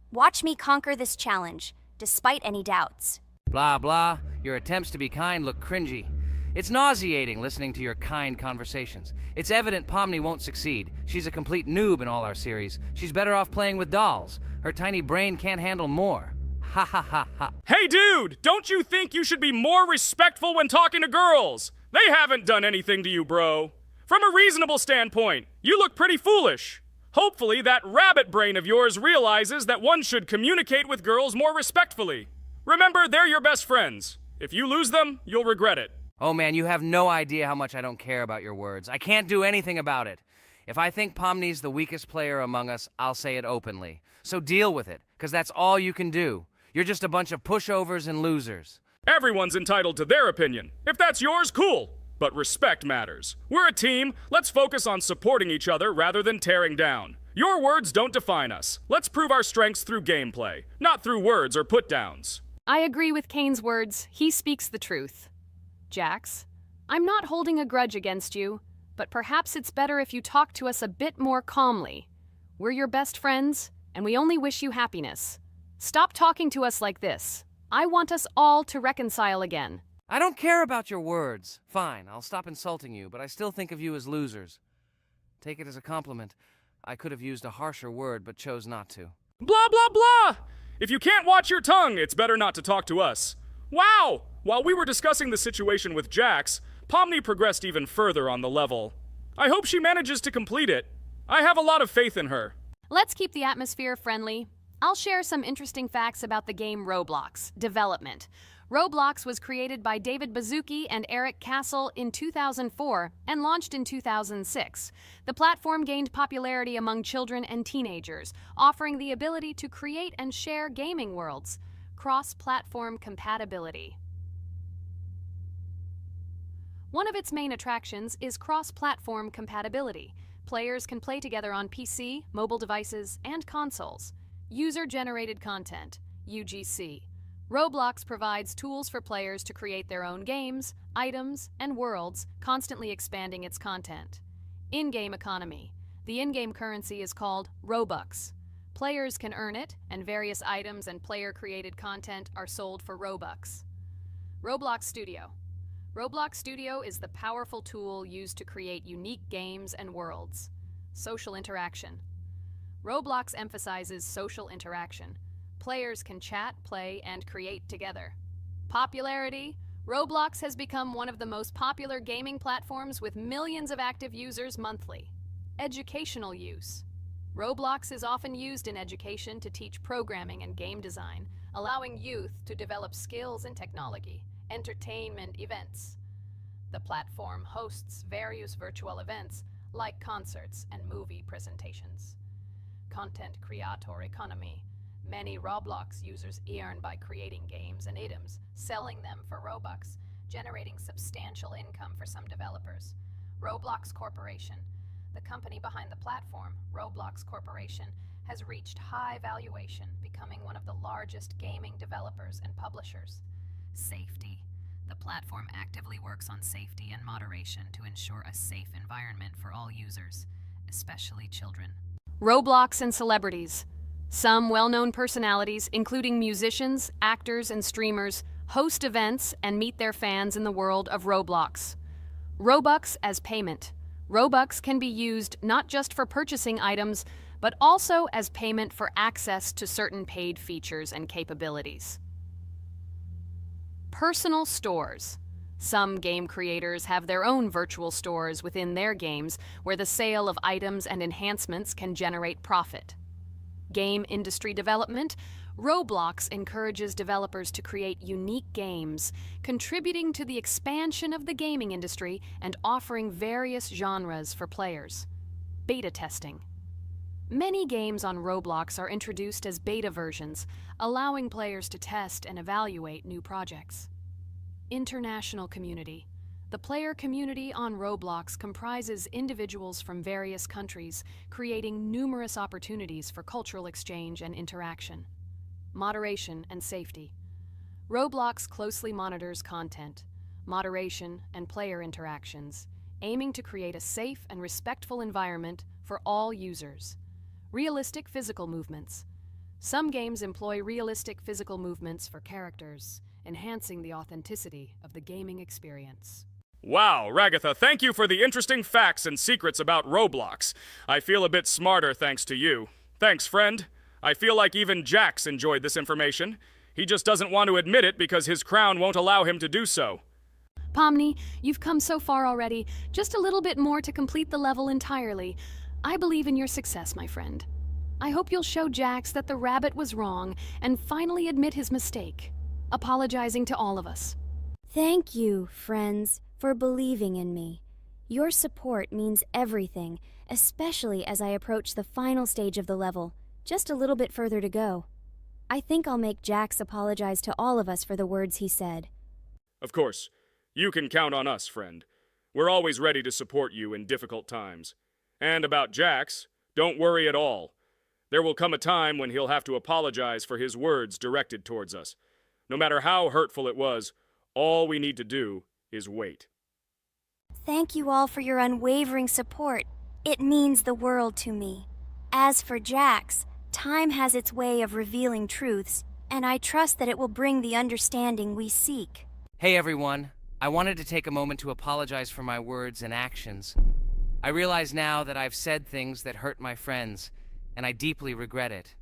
Watch me conquer this challenge, despite any doubts. Blah, blah. Your attempts to be kind look cringy. It's nauseating listening to your kind conversations. It's evident Pomni won't succeed. She's a complete noob in all our series. She's better off playing with dolls. Her tiny brain can't handle more. Ha ha ha ha. Hey dude, don't you think you should be more respectful when talking to girls? They haven't done anything to you, bro. From a reasonable standpoint, you look pretty foolish. Hopefully that rabbit brain of yours realizes that one should communicate with girls more respectfully. Remember, they're your best friends. If you lose them, you'll regret it. Oh man, you have no idea how much I don't care about your words. I can't do anything about it. If I think Pomni's the weakest player among us, I'll say it openly. So deal with it, because that's all you can do. You're just a bunch of pushovers and losers. Everyone's entitled to their opinion. If that's yours, cool. But respect matters. We're a team. Let's focus on supporting each other rather than tearing down. Your words don't define us. Let's prove our strengths through gameplay, not through words or put-downs. I agree with Kane's words. He speaks the truth. Jax, I'm not holding a grudge against you, but perhaps it's better if you talk to us a bit more calmly. We're your best friends, and we only wish you happiness. Stop talking to us like this. I want us all to reconcile again. I don't care about your words. Fine, I'll stop insulting you, but I still think of you as losers. Take it as a compliment. I could have used a harsher word, but chose not to. Blah, blah, blah! If you can't watch your tongue, it's better not to talk to us. Wow! While we were discussing the situation with Jax, Pomni progressed even further on the level. I hope she manages to complete it. I have a lot of faith in her. Let's keep the atmosphere friendly. I'll share some interesting facts about the game Roblox development. Roblox was created by David Baszucki and Eric Castle in 2004 and launched in 2006. The platform gained popularity among children and teenagers, offering the ability to create and share gaming worlds. Cross-platform compatibility. One of its main attractions is cross-platform compatibility. Players can play together on PC, mobile devices, and consoles. User-generated content, UGC. Roblox provides tools for players to create their own games, items, and worlds, constantly expanding its content. In-game economy. The in-game currency is called Robux. Players can earn it, and various items and player-created content are sold for Robux. Roblox Studio. Roblox Studio is the powerful tool used to create unique games and worlds. Social interaction. Roblox emphasizes social interaction. Players can chat, play, and create together. Popularity. Roblox has become one of the most popular gaming platforms with millions of active users monthly. Educational use. Roblox is often used in education to teach programming and game design, allowing youth to develop skills in technology. Entertainment events. The platform hosts various virtual events like concerts and movie presentations. Content creator economy. Many Roblox users earn by creating games and items, selling them for Robux, generating substantial income for some developers. Roblox Corporation. The company behind the platform, Roblox Corporation, has reached high valuation, becoming one of the largest gaming developers and publishers. Safety. The platform actively works on safety and moderation to ensure a safe environment for all users, especially children. Roblox and celebrities. Some well-known personalities, including musicians, actors, and streamers, host events and meet their fans in the world of Roblox. Robux as payment. Robux can be used not just for purchasing items, but also as payment for access to certain paid features and capabilities. Personal stores. Some game creators have their own virtual stores within their games where the sale of items and enhancements can generate profit. Game industry development. Roblox encourages developers to create unique games, contributing to the expansion of the gaming industry and offering various genres for players. Beta testing. Many games on Roblox are introduced as beta versions, allowing players to test and evaluate new projects. International community. The player community on Roblox comprises individuals from various countries, creating numerous opportunities for cultural exchange and interaction. Moderation and safety. Roblox closely monitors content, moderation, and player interactions, aiming to create a safe and respectful environment for all users. Realistic physical movements. Some games employ realistic physical movements for characters, enhancing the authenticity of the gaming experience. Wow, Ragatha, thank you for the interesting facts and secrets about Roblox. I feel a bit smarter thanks to you. Thanks, friend. I feel like even Jax enjoyed this information. He just doesn't want to admit it because his crown won't allow him to do so. Pomni, you've come so far already. Just a little bit more to complete the level entirely. I believe in your success, my friend. I hope you'll show Jax that the rabbit was wrong and finally admit his mistake, apologizing to all of us. Thank you, friends, for believing in me. Your support means everything, especially as I approach the final stage of the level, just a little bit further to go. I think I'll make Jax apologize to all of us for the words he said. Of course. You can count on us, friend. We're always ready to support you in difficult times. And about Jax, don't worry at all. There will come a time when he'll have to apologize for his words directed towards us. No matter how hurtful it was, all we need to do is wait. Thank you all for your unwavering support. It means the world to me. As for Jax, time has its way of revealing truths, and I trust that it will bring the understanding we seek. Hey everyone, I wanted to take a moment to apologize for my words and actions. I realize now that I've said things that hurt my friends, and I deeply regret it.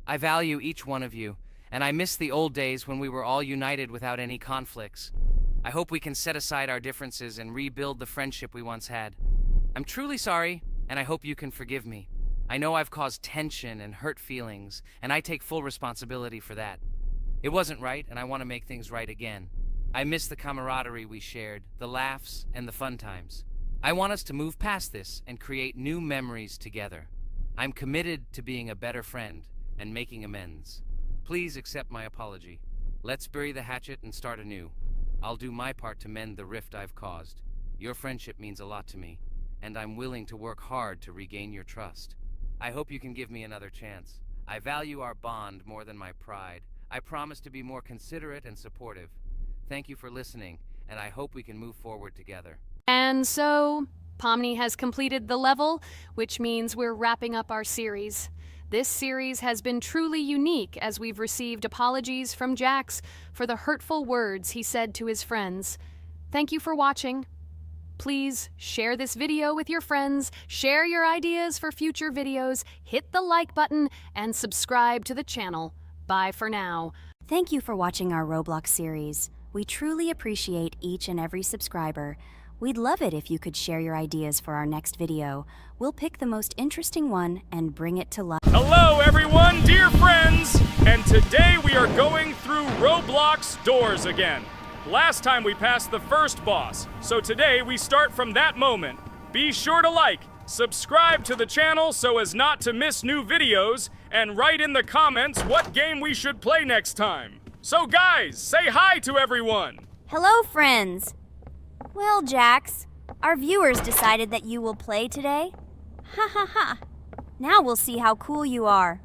I value each one of you, and I miss the old days when we were all united without any conflicts. I hope we can set aside our differences and rebuild the friendship we once had. I'm truly sorry, and I hope you can forgive me. I know I've caused tension and hurt feelings, and I take full responsibility for that. It wasn't right, and I want to make things right again. I miss the camaraderie we shared, the laughs, and the fun times. I want us to move past this and create new memories together. I'm committed to being a better friend and making amends. Please accept my apology. Let's bury the hatchet and start anew. I'll do my part to mend the rift I've caused. Your friendship means a lot to me, and I'm willing to work hard to regain your trust. I hope you can give me another chance. I value our bond more than my pride. I promise to be more considerate and supportive. Thank you for listening, and I hope we can move forward together. And so, Pomni has completed the level, which means we're wrapping up our series. This series has been truly unique as we've received apologies from Jax for the hurtful words he said to his friends. Thank you for watching. Please share this video with your friends, share your ideas for future videos, hit the like button, and subscribe to the channel. Bye for now. Thank you for watching our Roblox series. We truly appreciate each and every subscriber. We'd love it if you could share your ideas for our next video. We'll pick the most interesting one and bring it to life. Hello, everyone, dear friends! And today we are going through Roblox doors again. Last time we passed the first boss, so today we start from that moment. Be sure to like, subscribe to the channel so as not to miss new videos, and write in the comments what game we should play next time. So guys, say hi to everyone! Hello, friends! Well, Jax, our viewers decided that you will play today. Ha ha ha. Now we'll see how cool you are.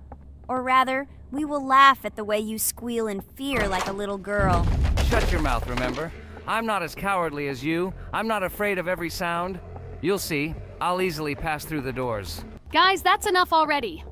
Or rather, we will laugh at the way you squeal in fear like a little girl. Shut your mouth, remember? I'm not as cowardly as you. I'm not afraid of every sound. You'll see. I'll easily pass through the doors. Guys, that's enough already.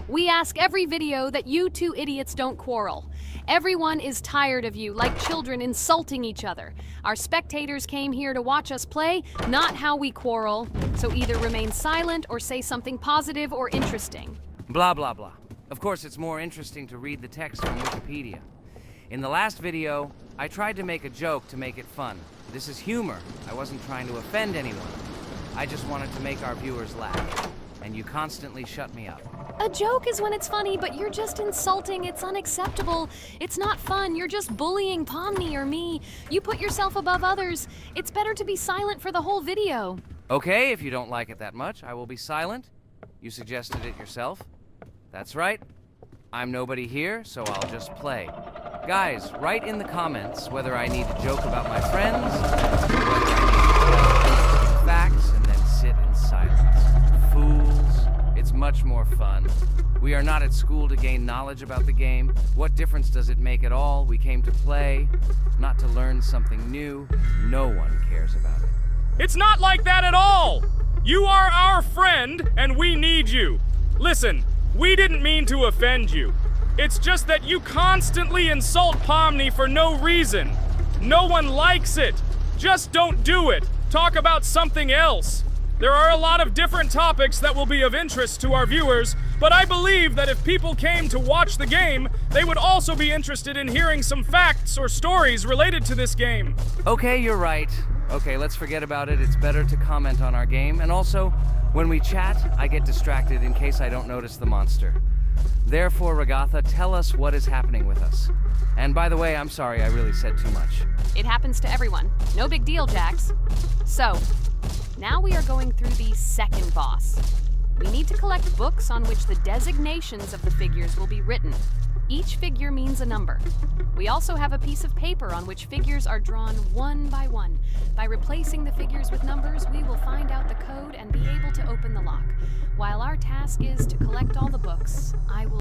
We ask every video that you two idiots don't quarrel. Everyone is tired of you, like children insulting each other. Our spectators came here to watch us play, not how we quarrel. So either remain silent or say something positive or interesting. Blah, blah, blah. Of course, it's more interesting to read the text from Wikipedia. In the last video, I tried to make a joke to make it fun. This is humor. I wasn't trying to offend anyone. I just wanted to make our viewers laugh. And you constantly shut me up. A joke is when it's funny, but you're just insulting. It's unacceptable. It's not fun. You're just bullying Pomni or me. You put yourself above others. It's better to be silent for the whole video. Okay, if you don't like it that much, I will be silent. You suggested it yourself. That's right. I'm nobody here, so I'll just play. Guys, write in the comments whether I need to joke about my friends, or whether I need to facts and then sit in silence. Fools. It's much more fun. We are not at school to gain knowledge about the game. What difference does it make at all? We came to play, not to learn something new. No one cares about it. It's not like that at all! You are our friend, and we need you. Listen, we didn't mean to offend you. It's just that you constantly insult Pomni for no reason. No one likes it. Just don't do it. Talk about something else. There are a lot of different topics that will be of interest to our viewers, but I believe that if people came to watch the game, they would also be interested in hearing some facts or stories related to this game. Okay, you're right. Okay, let's forget about it. It's better to comment on our game. And also, when we chat, I get distracted in case I don't notice the monster. Therefore, Ragatha, tell us what is happening with us. And by the way, I'm sorry I really said too much. It happens to everyone. No big deal, Jax. So, now we are going through the second boss. We need to collect books on which the designations of the figures will be written. Each figure means a number. We also have a piece of paper on which figures are drawn one by one. By replacing the figures with numbers, we will find out the code and be able to open the lock. While our task is to collect all the books, I will